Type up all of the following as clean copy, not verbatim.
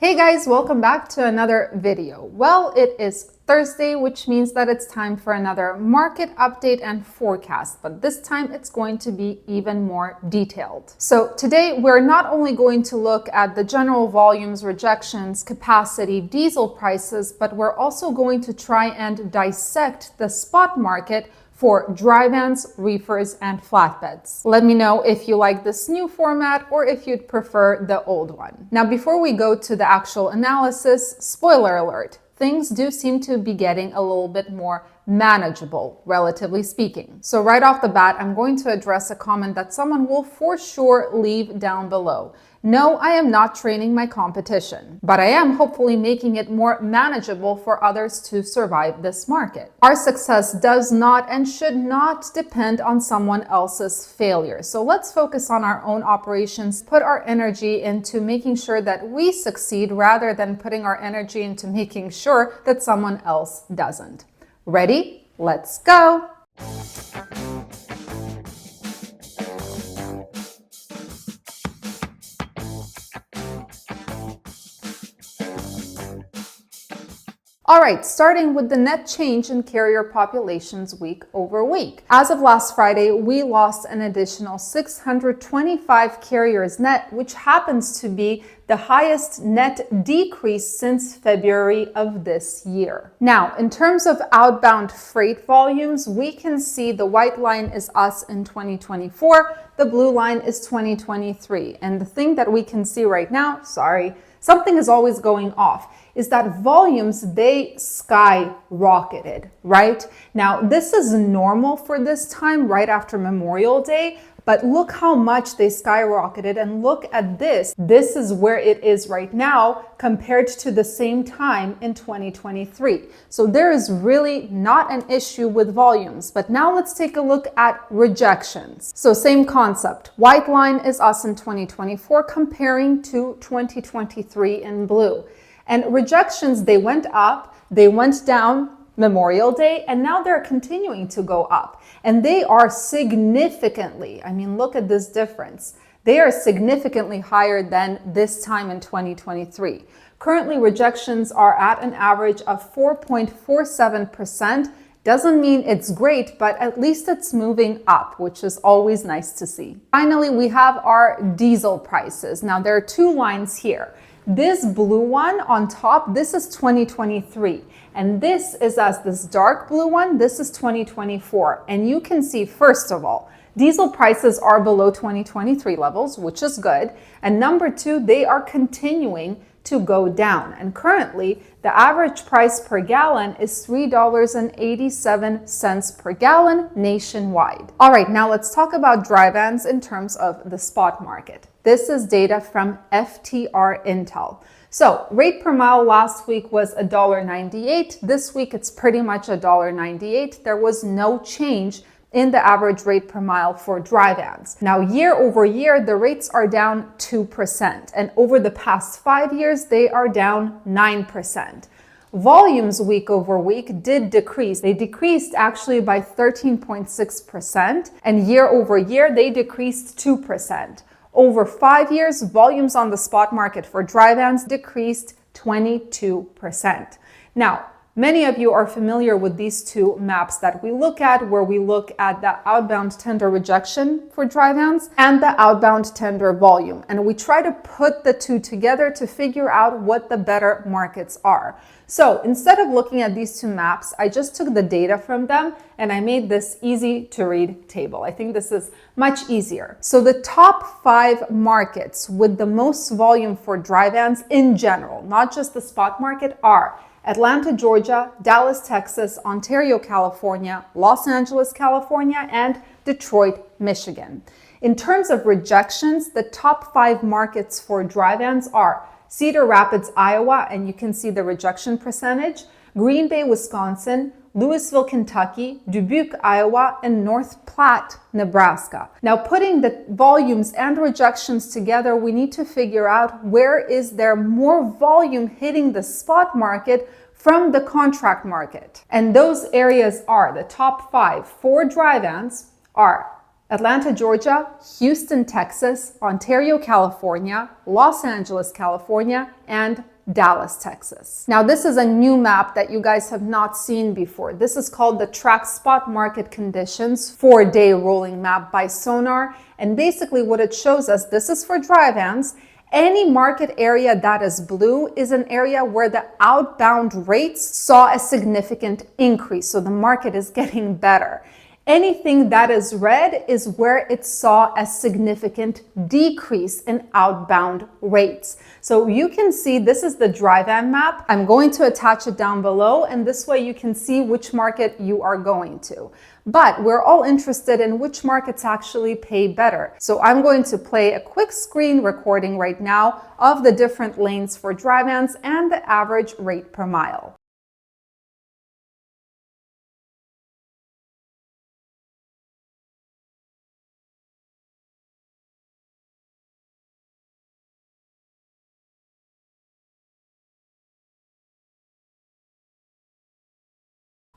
Hey guys, welcome back to another video. Well, it is Thursday, which means that it's time for another market update and forecast, but this time it's going to be even more detailed. So today we're not only going to look at the general volumes, rejections, capacity, diesel prices, but we're also going to try and dissect the spot market for dry vans, reefers, and flatbeds. Let me know if you like this new format or if you'd prefer the old one. Now, before we go to the actual analysis, spoiler alert, things do seem to be getting a little bit more manageable, relatively speaking. So right off the bat, I'm going to address a comment that someone will for sure leave down below. No, I am not training my competition, but I am hopefully making it more manageable for others to survive this market. Our success does not and should not depend on someone else's failure. So let's focus on our own operations, put our energy into making sure that we succeed rather than putting our energy into making sure that someone else doesn't. Ready? Let's go! All right, starting with the net change in carrier populations week over week. As of last Friday, we lost an additional 625 carriers net, which happens to be the highest net decrease since February of this year. Now, in terms of outbound freight volumes, we can see the white line is us in 2024, the blue line is 2023. And the thing that we can see right now, something is always going off, is that volumes, they skyrocketed, right? Now, this is normal for this time right after Memorial Day, but look how much they skyrocketed and look at this. This is where it is right now compared to the same time in 2023. So there is really not an issue with volumes, but now let's take a look at rejections. So same concept. White line is us in 2024 comparing to 2023 in blue. And rejections, they went up, they went down Memorial Day, and now they're continuing to go up. And they are significantly, look at this difference. They are significantly higher than this time in 2023. Currently, rejections are at an average of 4.47%. Doesn't mean it's great, but at least it's moving up, which is always nice to see. Finally, we have our diesel prices. Now, there are two lines here. This blue one on top, this is 2023. And this is this dark blue one, this is 2024. And you can see, first of all, diesel prices are below 2023 levels, which is good. And number two, they are continuing to go down. And currently, the average price per gallon is $3.87 per gallon nationwide. All right, now let's talk about dry vans in terms of the spot market. This is data from FTR Intel. So rate per mile last week was $1.98. This week, it's pretty much $1.98. There was no change in the average rate per mile for dry vans. Now, year over year, the rates are down 2%. And over the past 5 years, they are down 9%. Volumes week over week did decrease. They decreased actually by 13.6%. And year over year, they decreased 2%. Over 5 years, volumes on the spot market for dry vans decreased 22%. Now, many of you are familiar with these two maps that we look at, where we look at the outbound tender rejection for dry vans and the outbound tender volume. And we try to put the two together to figure out what the better markets are. So instead of looking at these two maps, I just took the data from them and I made this easy to read table. I think this is much easier. So the top 5 markets with the most volume for dry vans in general, not just the spot market, are Atlanta, Georgia, Dallas, Texas, Ontario, California, Los Angeles, California, and Detroit, Michigan. In terms of rejections, the top 5 markets for dry vans are Cedar Rapids, Iowa, and you can see the rejection percentage, Green Bay, Wisconsin, Louisville, Kentucky, Dubuque, Iowa, and North Platte, Nebraska. Now, putting the volumes and rejections together, we need to figure out where is there more volume hitting the spot market from the contract market. And those areas are the top 5 for dry vans are Atlanta, Georgia, Houston, Texas, Ontario, California, Los Angeles, California, and Dallas, Texas. Now, this is a new map that you guys have not seen before. This is called the Track Spot Market Conditions 4-day rolling map by Sonar. And basically what it shows us, this is for dry vans. Any market area that is blue is an area where the outbound rates saw a significant increase. So the market is getting better. Anything that is red is where it saw a significant decrease in outbound rates. So you can see this is the dry van map. I'm going to attach it down below, and this way you can see which market you are going to. But we're all interested in which markets actually pay better. So I'm going to play a quick screen recording right now of the different lanes for dry vans and the average rate per mile.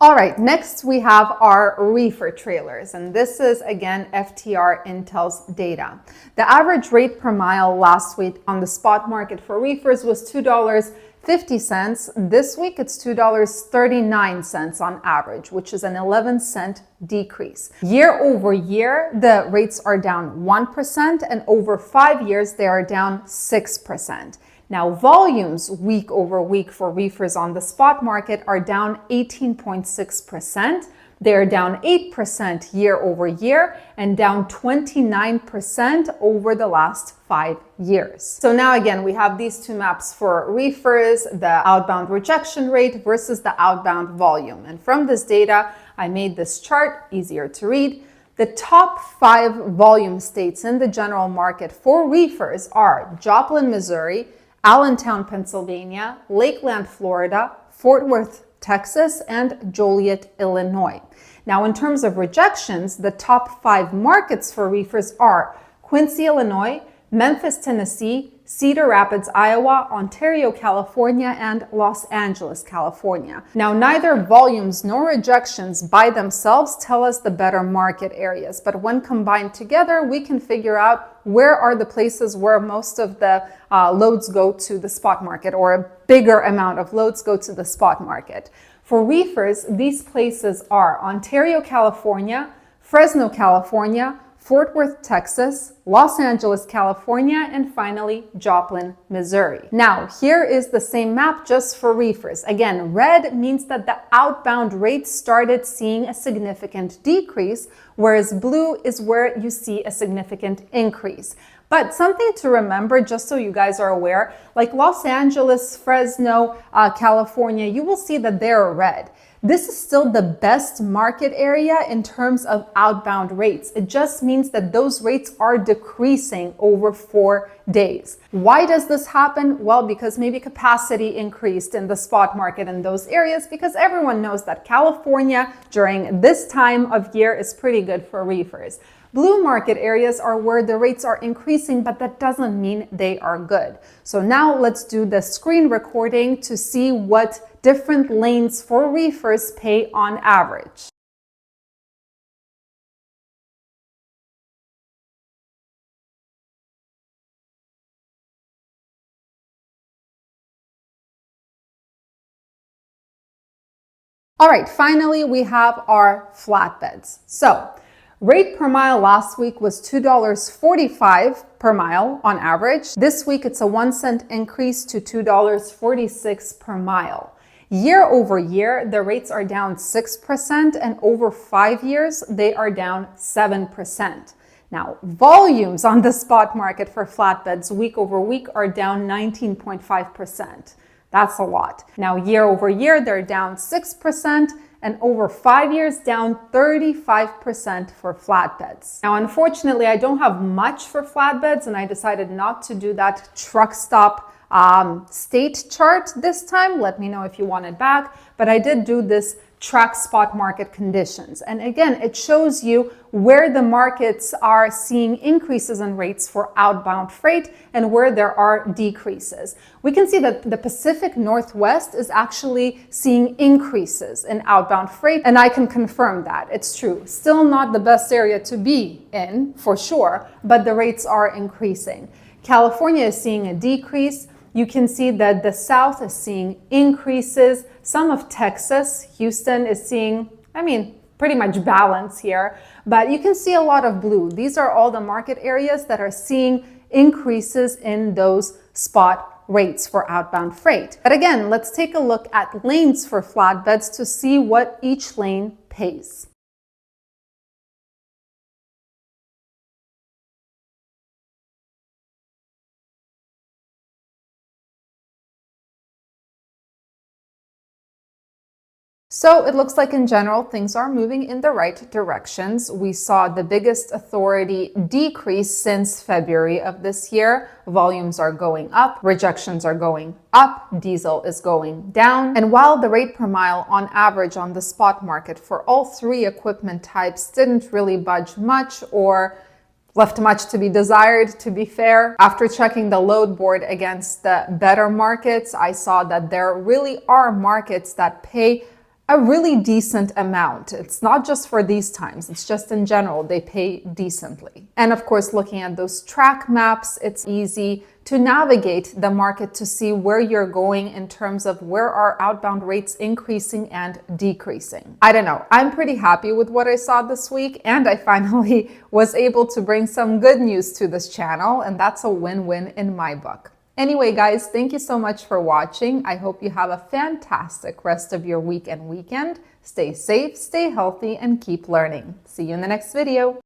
All right, next we have our reefer trailers, and this is again FTR Intel's data. The average rate per mile last week on the spot market for reefers was $2.50. This week it's $2.39 on average, which is an 11-cent decrease. Year over year, the rates are down 1%, and over 5 years they are down 6%. Now, volumes week over week for reefers on the spot market are down 18.6%. They're down 8% year over year and down 29% over the last 5 years. So now again, we have these two maps for reefers, the outbound rejection rate versus the outbound volume. And from this data, I made this chart easier to read. The top 5 volume states in the general market for reefers are Joplin, Missouri, Allentown, Pennsylvania, Lakeland, Florida, Fort Worth, Texas, and Joliet, Illinois. Now, in terms of rejections, the top 5 markets for reefers are Quincy, Illinois, Memphis, Tennessee, Cedar Rapids, Iowa, Ontario, California, and Los Angeles, California. Now, neither volumes nor rejections by themselves tell us the better market areas, but when combined together, we can figure out where are the places where most of the loads go to the spot market, or a bigger amount of loads go to the spot market. For reefers, these places are Ontario, California, Fresno, California, Fort Worth, Texas, Los Angeles, California, and finally Joplin, Missouri. Now, here is the same map just for reefers. Again, red means that the outbound rate started seeing a significant decrease, whereas blue is where you see a significant increase. But something to remember, just so you guys are aware, like Los Angeles, Fresno, California, you will see that they're red. This is still the best market area in terms of outbound rates. It just means that those rates are decreasing over 4 days. Why does this happen? Well, because maybe capacity increased in the spot market in those areas, because everyone knows that California during this time of year is pretty good for reefers. Blue market areas are where the rates are increasing, but that doesn't mean they are good. So now let's do the screen recording to see what different lanes for reefers pay on average. All right, finally, we have our flatbeds. So rate per mile last week was $2.45 per mile on average. This week, it's a 1-cent increase to $2.46 per mile. Year over year, the rates are down 6%, and over 5 years, they are down 7%. Now, volumes on the spot market for flatbeds week over week are down 19.5%. That's a lot. Now, year over year, they're down 6%, and over 5 years, down 35% for flatbeds. Now, unfortunately, I don't have much for flatbeds, and I decided not to do that truck stop state chart this time. Let me know if you want it back. But I did do this track spot market conditions. And again, it shows you where the markets are seeing increases in rates for outbound freight and where there are decreases. We can see that the Pacific Northwest is actually seeing increases in outbound freight, and I can confirm that. It's true. Still not the best area to be in, for sure, but the rates are increasing. California is seeing a decrease. You can see that the South is seeing increases. Some of Texas, Houston is seeing, pretty much balance here, but you can see a lot of blue. These are all the market areas that are seeing increases in those spot rates for outbound freight. But again, let's take a look at lanes for flatbeds to see what each lane pays. So it looks like in general, things are moving in the right directions. We saw the biggest authority decrease since February of this year. Volumes are going up, rejections are going up, diesel is going down. And while the rate per mile on average on the spot market for all three equipment types didn't really budge much or left much to be desired, to be fair. After checking the load board against the better markets, I saw that there really are markets that pay a really decent amount. It's not just for these times, it's just in general, they pay decently. And of course, looking at those track maps, it's easy to navigate the market to see where you're going in terms of where are outbound rates increasing and decreasing. I don't know, I'm pretty happy with what I saw this week, and I finally was able to bring some good news to this channel, and that's a win-win in my book. Anyway, guys, thank you so much for watching. I hope you have a fantastic rest of your week and weekend. Stay safe, stay healthy, and keep learning. See you in the next video.